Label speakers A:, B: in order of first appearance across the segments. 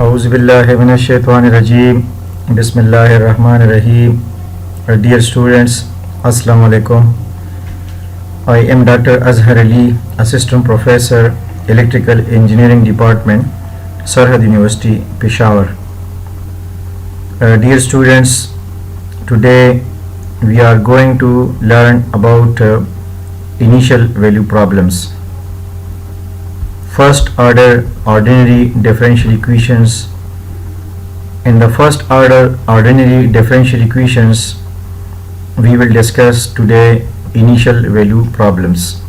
A: Auzubillahiminash-shaytanir-rajeem. Bismillahir-rahmanir-rahim. Dear students, Assalamu alaikum. I am Dr. Azhar Ali, Assistant Professor, Electrical Engineering Department, Sarhad University, Peshawar. Dear students, today we are going to learn about initial value problems. First order ordinary differential equations. In the first order ordinary differential equations, we will discuss today initial value problems.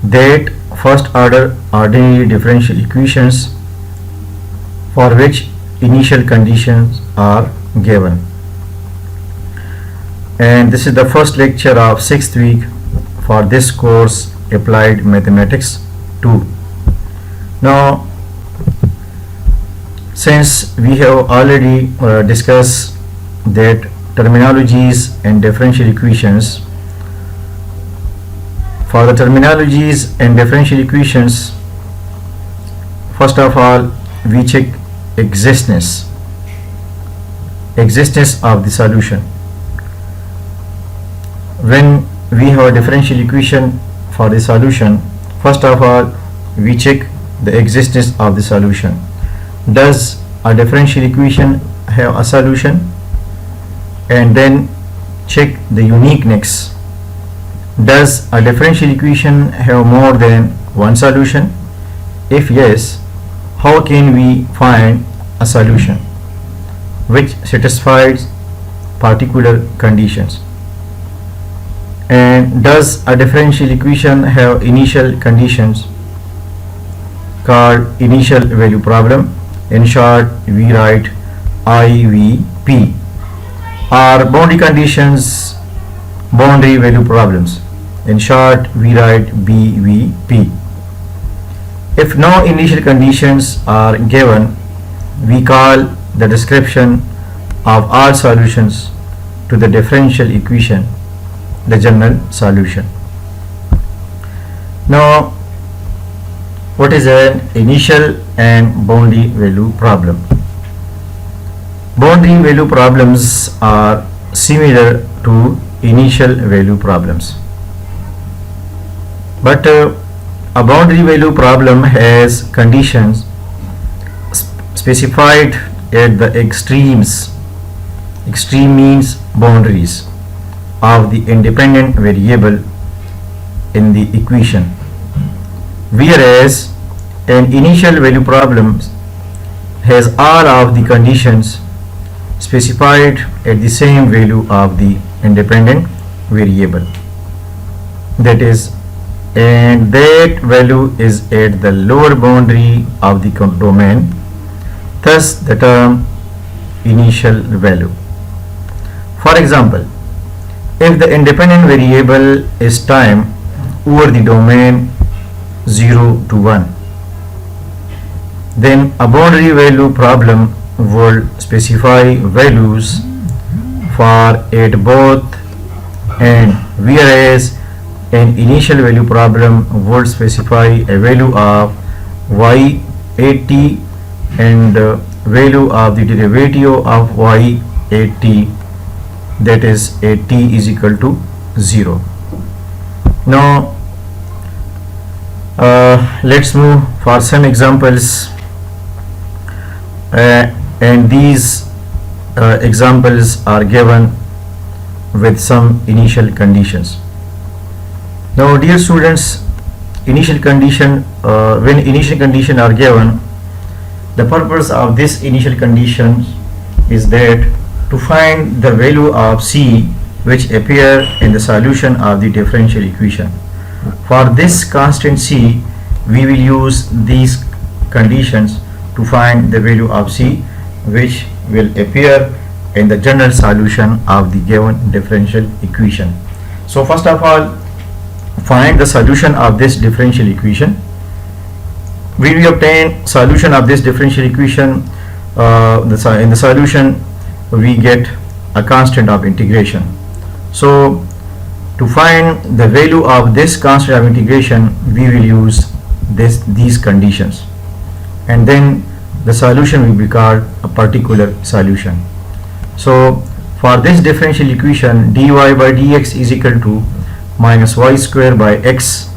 A: That first order ordinary differential equations for which initial conditions are given. And this is the first lecture of 6th week for this course, Applied Mathematics 2. Now, since we have already discussed that terminologies and differential equations, for the terminologies and differential equations, first of all we check existence of the solution. When we have a differential equation for the solution, first of all we check the existence of the solution. Does a differential equation have a solution? And then check the uniqueness. Does a differential equation have more than one solution? If yes, how can we find a solution which satisfies particular conditions? And does a differential equation have initial conditions called initial value problem? In short, we write IVP, or boundary conditions, boundary value problems. In short, we write BVP. If no initial conditions are given, we call the description of all solutions to the differential equation the general solution. Now, what is an initial and boundary value problem? Boundary value problems are similar to initial value problems, but a boundary value problem has conditions specified at the extremes. Extreme means boundaries of the independent variable in the equation, whereas an initial value problem has all of the conditions specified at the same value of the independent variable, that is, and that value is at the lower boundary of the domain, thus the term initial value. For example, if the independent variable is time over the domain 0 to 1, then a boundary value problem would specify values for at both and, whereas an initial value problem would specify a value of y at t and value of the derivative of y at t, that is at t is equal to 0. Now let's move for some examples, and these examples are given with some initial conditions. Now, dear students, initial condition, when initial condition are given, the purpose of this initial condition is that to find the value of c which appear in the solution of the differential equation. For this constant c, we will use these conditions to find the value of c which will appear in the general solution of the given differential equation. So first of all, find the solution of this differential equation. When we obtain solution of this differential equation, in the solution we get a constant of integration. So to find the value of this constant of integration, we will use these conditions, and then the solution will be called a particular solution. So for this differential equation, dy by dx is equal to minus y square by x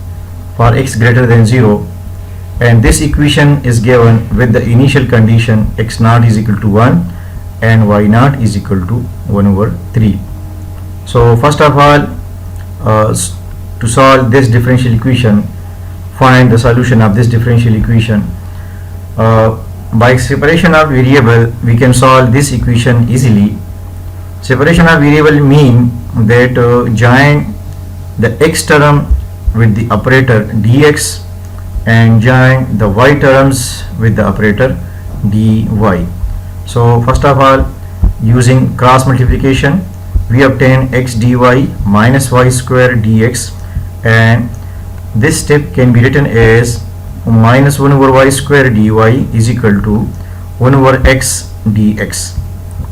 A: for x greater than 0, and this equation is given with the initial condition x naught is equal to 1 and y naught is equal to 1 over 3. So first of all, to solve this differential equation, find the solution of this differential equation. By separation of variable, we can solve this equation easily. Separation of variable mean that join the x term with the operator dx and join the y terms with the operator dy. So first of all, using cross multiplication, we obtain x dy minus y square dx, and this step can be written as minus 1 over y square dy is equal to 1 over x dx.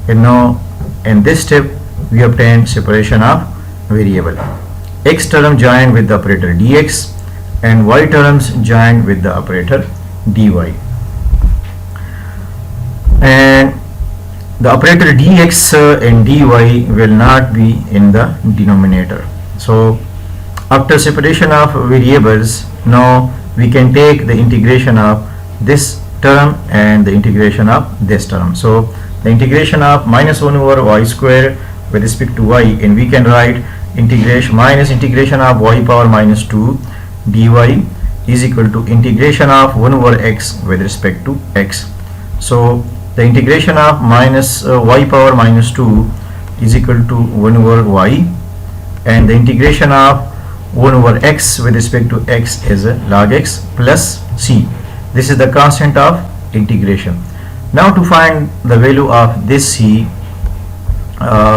A: And now in this step we obtain separation of variable. X term joined with the operator dx and y terms joined with the operator dy, and the operator dx and dy will not be in the denominator. So after separation of variables, now we can take the integration of this term and the integration of this term. So the integration of minus 1 over y square with respect to y, and we can write integration minus integration of y power minus 2 dy is equal to integration of 1 over x with respect to x. So the integration of minus y power minus 2 is equal to 1 over y, and the integration of 1 over x with respect to x is log x plus c. This is the constant of integration. Now to find the value of this c,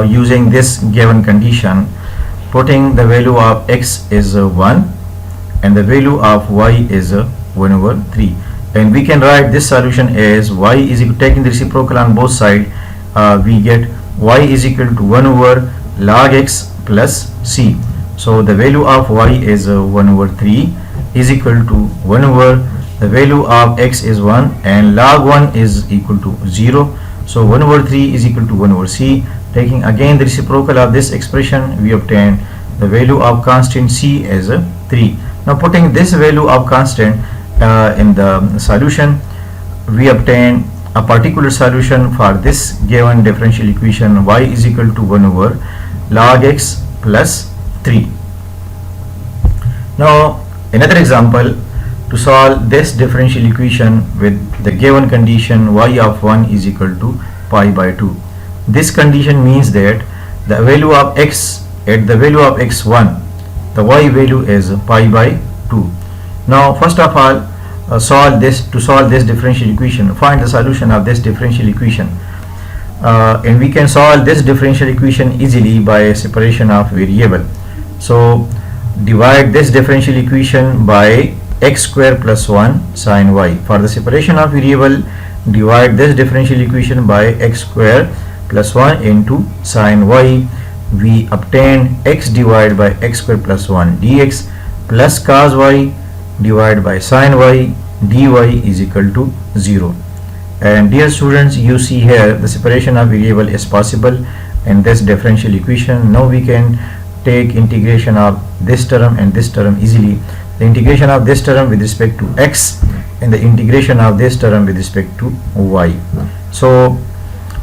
A: using this given condition, putting the value of x is 1 and the value of y is 1 over 3, and we can write this solution as y is equal, taking the reciprocal on both sides, we get y is equal to 1 over log x plus c. So the value of y is 1 over 3 is equal to 1 over the value of x is 1 and log 1 is equal to 0. So 1 over 3 is equal to 1 over c. Taking again the reciprocal of this expression, we obtain the value of constant c as 3. Now putting this value of constant in the solution, we obtain a particular solution for this given differential equation, y is equal to 1 over log x plus 3. Now another example, to solve this differential equation with the given condition y of 1 is equal to pi by 2. This condition means that the value of x at the value of x1, the y value is pi by 2. Now first of all, to solve this differential equation, find the solution of this differential equation, and we can solve this differential equation easily by separation of variable. So divide this differential equation by x square plus 1 sin y. For the separation of variable, divide this differential equation by x square plus 1 into sin y. We obtain x divided by x square plus 1 dx plus cos y divided by sin y dy is equal to 0. And dear students, you see here the separation of variable is possible in this differential equation. Now we can take integration of this term and this term easily. The integration of this term with respect to x and the integration of this term with respect to y. So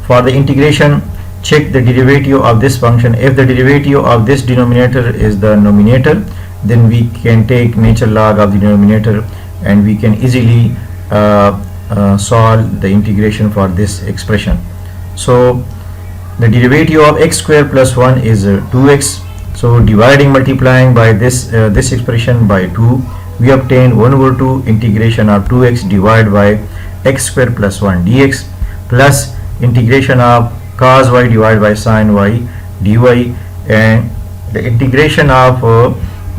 A: for the integration, check the derivative of this function. If the derivative of this denominator is the numerator, then we can take natural log of the denominator and we can easily solve the integration for this expression. So the derivative of x square plus 1 is 2x. So dividing, multiplying by this expression by 2, we obtain 1 over 2 integration of 2x divided by x square plus 1 dx plus integration of cos y divided by sin y dy, and the integration of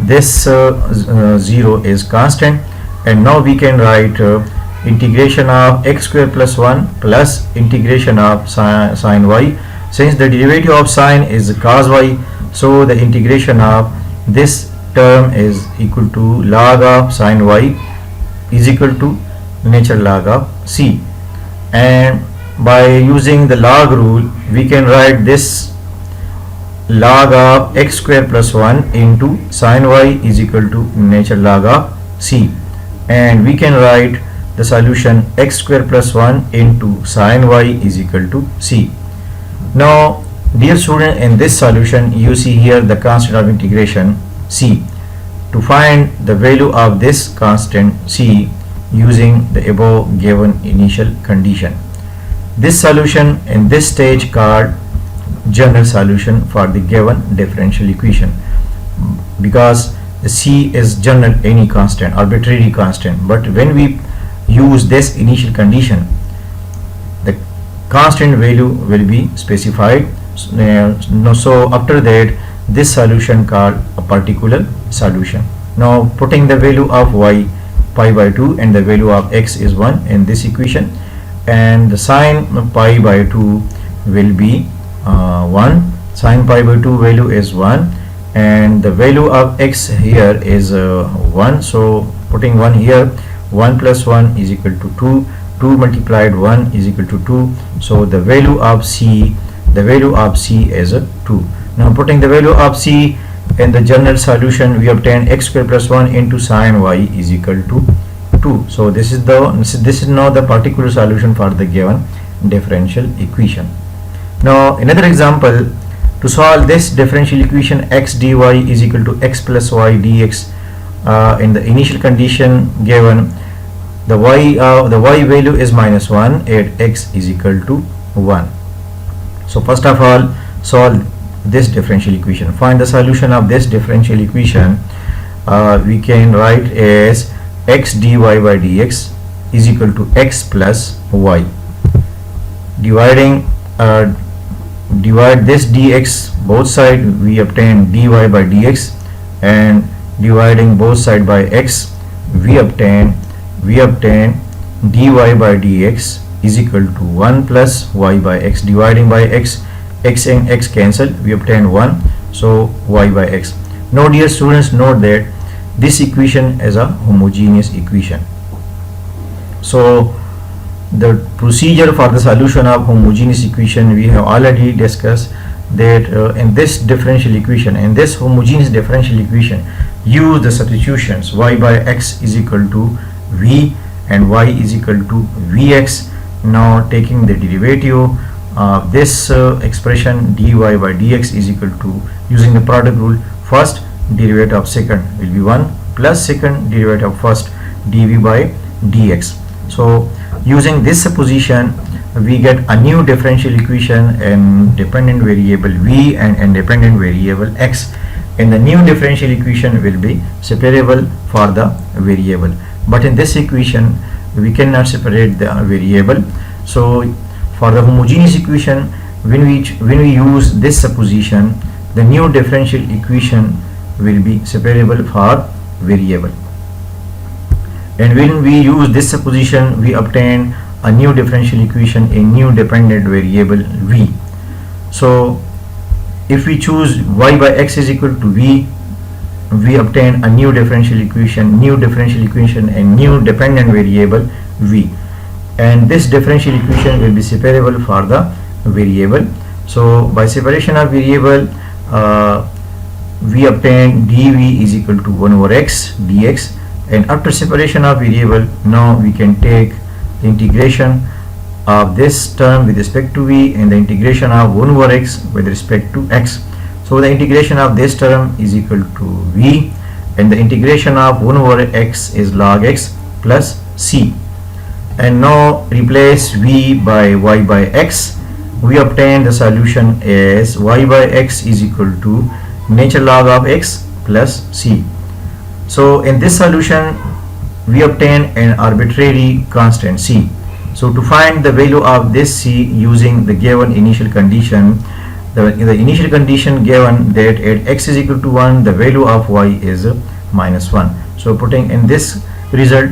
A: this 0 is constant, and now we can write integration of x square plus 1 plus integration of sin y. Since the derivative of sin is cos y, so the integration of this term is equal to log of sin y is equal to natural log of c. and by using the log rule we can write this log of x square plus 1 into sin y is equal to natural log of c, and we can write the solution x square plus 1 into sin y is equal to c. Now dear student, in this solution you see here the constant of integration c. To find the value of this constant c using the above given initial condition, this solution in this stage called general solution for the given differential equation, because c is general, any constant, arbitrary constant, but when we use this initial condition the constant value will be specified. So after that this solution called a particular solution. Now putting the value of y pi by 2 and the value of x is 1 in this equation, and the sine pi by 2 will be 1. Sine pi by 2 value is 1 and the value of x here is 1. So putting 1 here, 1 plus 1 is equal to 2. 2 multiplied 1 is equal to 2. So the value of c is 2. Now putting the value of c in the general solution, we obtain x square plus 1 into sin y is equal to 2. So this is now the particular solution for the given differential equation. Now another example, to solve this differential equation x dy is equal to x plus y dx, in the initial condition given the y value is minus 1 at x is equal to 1. So first of all solve this differential equation. Find the solution of this differential equation. We can write as x dy by dx is equal to x plus y. Divide this dx both sides, we obtain dy by dx, and dividing both sides by x we obtain dy by dx is equal to 1 plus y by x. Dividing by x and x cancel, we obtain 1, so y by x. Now dear students, note that this equation is a homogeneous equation. So the procedure for the solution of homogeneous equation we have already discussed, that in this differential equation, in this homogeneous differential equation, use the substitutions y by x is equal to v and y is equal to vx. Now taking the derivative of this expression dy by dx is equal to, using the product rule, first derivative of second will be 1 plus second derivative of first dv by dx. So using this supposition we get a new differential equation in dependent variable v and independent variable x, and the new differential equation will be separable for the variable, but in this equation we cannot separate the variable. So for the homogeneous equation, when we use this supposition, the new differential equation will be separable for variable, and when we use this supposition we obtain a new differential equation in new dependent variable v. So if we choose y by x is equal to v, we obtain a new differential equation and new dependent variable v, and this differential equation will be separable for the variable. So by separation of variable we obtain dv is equal to 1 over x dx, and after separation of variable now we can take the integration of this term with respect to v and the integration of 1 over x with respect to x. So the integration of this term is equal to v, and the integration of 1 over x is log x plus c, and now replace v by y by x. We obtain the solution as y by x is equal to natural log of x plus c. So in this solution we obtain an arbitrary constant c. So to find the value of this c using the given initial condition, the initial condition given that at x is equal to 1 the value of y is minus 1. So putting in this result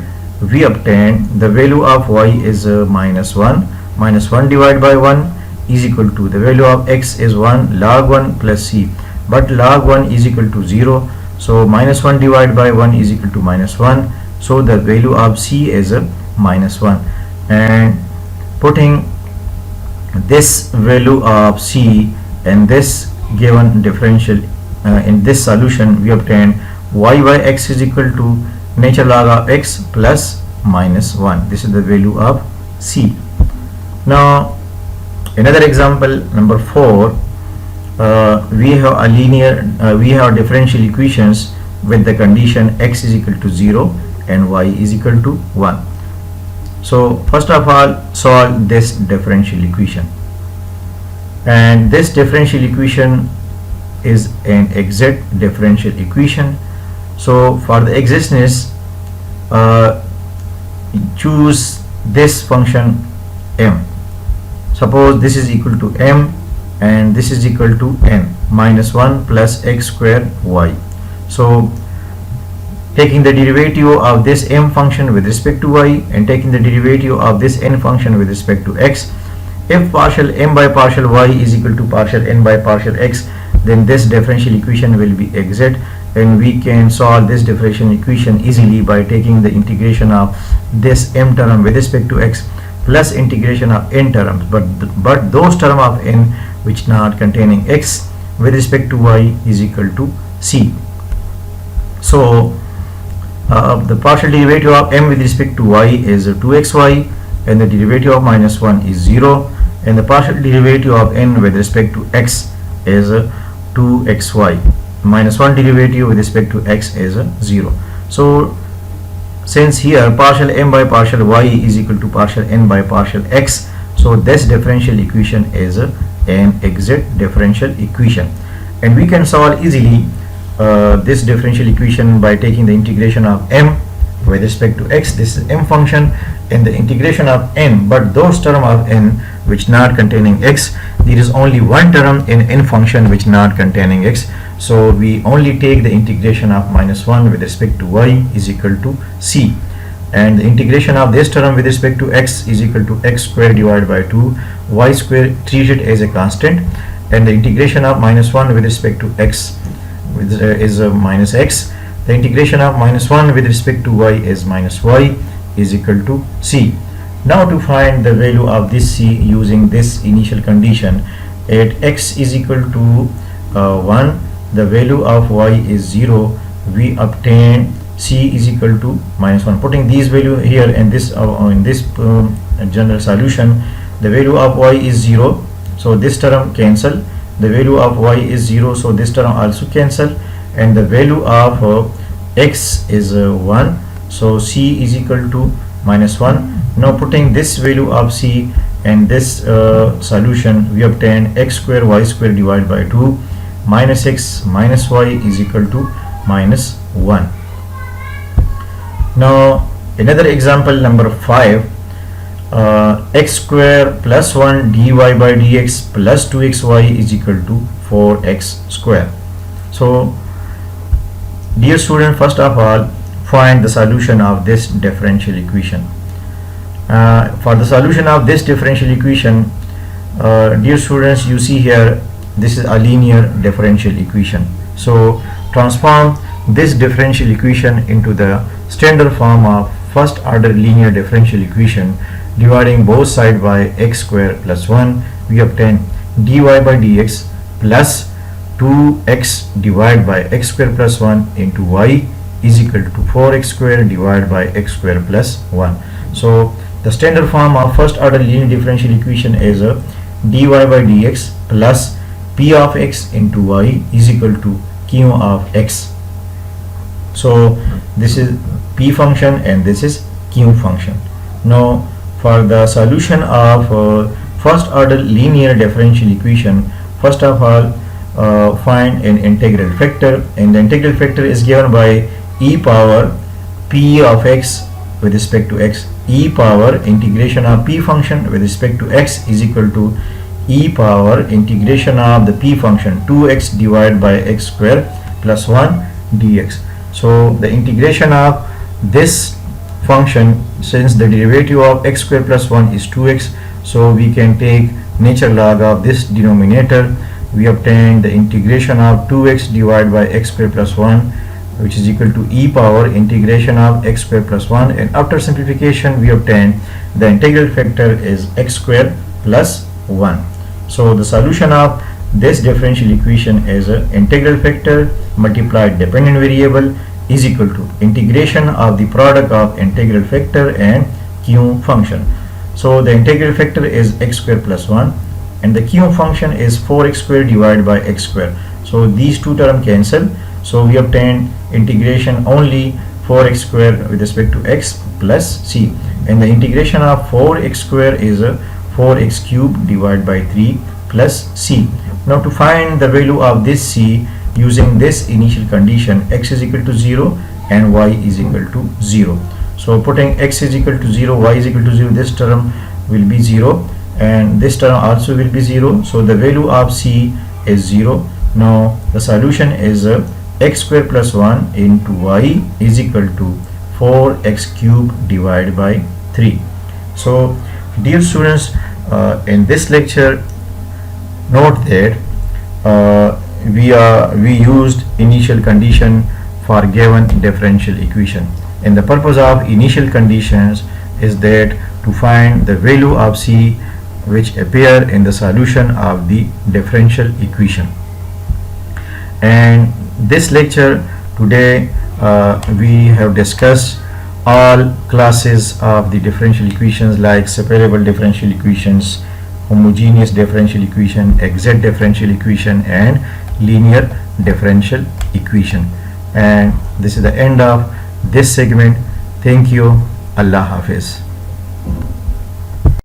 A: we obtain the value of y is minus 1. Minus 1 divided by 1 is equal to the value of x is 1 log 1 plus c, but log 1 is equal to 0. So minus 1 divided by 1 is equal to minus 1. So the value of c is minus 1. And putting this value of c and this given differential in this solution, we obtain y by x is equal to natural log of x plus minus 1. This is the value of c. Now another example, number 4, we have differential equations with the condition x is equal to 0 and y is equal to 1. So first of all, solve this differential equation, and this differential equation is an exact differential equation. So for the exactness, choose this function m. Suppose this is equal to m and this is equal to n minus 1 plus x square y. So taking the derivative of this m function with respect to y and taking the derivative of this n function with respect to x, if partial m by partial y is equal to partial n by partial x, then this differential equation will be exact, and we can solve this differential equation easily by taking the integration of this m term with respect to x plus integration of n terms, but those term of n which not containing x with respect to y is equal to c. So the partial derivative of m with respect to y is 2xy, and the derivative of minus 1 is 0, and the partial derivative of n with respect to x is 2xy. Minus 1 derivative with respect to x is 0. So since here partial m by partial y is equal to partial n by partial x, so this differential equation is an exact differential equation, and we can solve easily this differential equation by taking the integration of m with respect to x. This is m function, and the integration of n, but those term of n which not containing x, there is only one term in n function which not containing x, so we only take the integration of minus 1 with respect to y is equal to c, and the integration of this term with respect to x is equal to x square divided by 2, y square treated as a constant, and the integration of minus 1 with respect to x is minus x. The integration of minus 1 with respect to y is minus y is equal to c. Now to find the value of this c using this initial condition, at x is equal to 1, the value of y is 0, we obtain c is equal to minus 1. Putting these value here in this general solution, the value of y is 0, so this term cancel. The value of y is 0, so this term also cancel, and the value of x is 1, so c is equal to minus 1. Now putting this value of c and this solution, we obtain x square y square divided by 2 minus x minus y is equal to minus 1. Now another example, number 5, x square plus 1 dy by dx plus 2xy is equal to 4x square. So dear student, first of all, find the solution of this differential equation. For the solution of this differential equation, dear students, you see here this is a linear differential equation. So transform this differential equation into the standard form of first order linear differential equation. Dividing both sides by x square plus 1, we obtain dy by dx plus 2x divided by x square plus 1 into y is equal to 4x square divided by x square plus 1. So the standard form of first order linear differential equation is dy by dx plus p of x into y is equal to q of x. So this is p function and this is q function. Now for the solution of first order linear differential equation, first of all find an integral factor, and the integral factor is given by e power p of x with respect to x, e power integration of p function with respect to x is equal to e power integration of the p function 2x divided by x square plus 1 dx. So the integration of this function, since the derivative of x square plus 1 is 2x, so we can take natural log of this denominator. We obtain the integration of 2x divided by x square plus 1 which is equal to e power integration of x square plus 1, and after simplification we obtain the integral factor is x square plus 1. So the solution of this differential equation is integral factor multiplied dependent variable is equal to integration of the product of integral factor and q function. So the integral factor is x square plus 1 and the q function is 4x square divided by x square. So these two terms cancel. So we obtain integration only 4x square with respect to x plus c, and the integration of 4x square is 4x cube divided by 3 plus c. Now to find the value of this c using this initial condition, x is equal to 0 and y is equal to 0. So putting x is equal to 0, y is equal to 0, this term will be 0 and this term also will be 0. So the value of c is 0. Now the solution is x square plus 1 into y is equal to 4x cube divided by 3. So dear students, in this lecture note that we used initial condition for given differential equation, and the purpose of initial conditions is that to find the value of c which appear in the solution of the differential equation. And this lecture today we have discussed all classes of the differential equations like separable differential equations, homogeneous differential equation, exact differential equation and linear differential equation. And this is the end of this segment. Thank you. Allah Hafiz.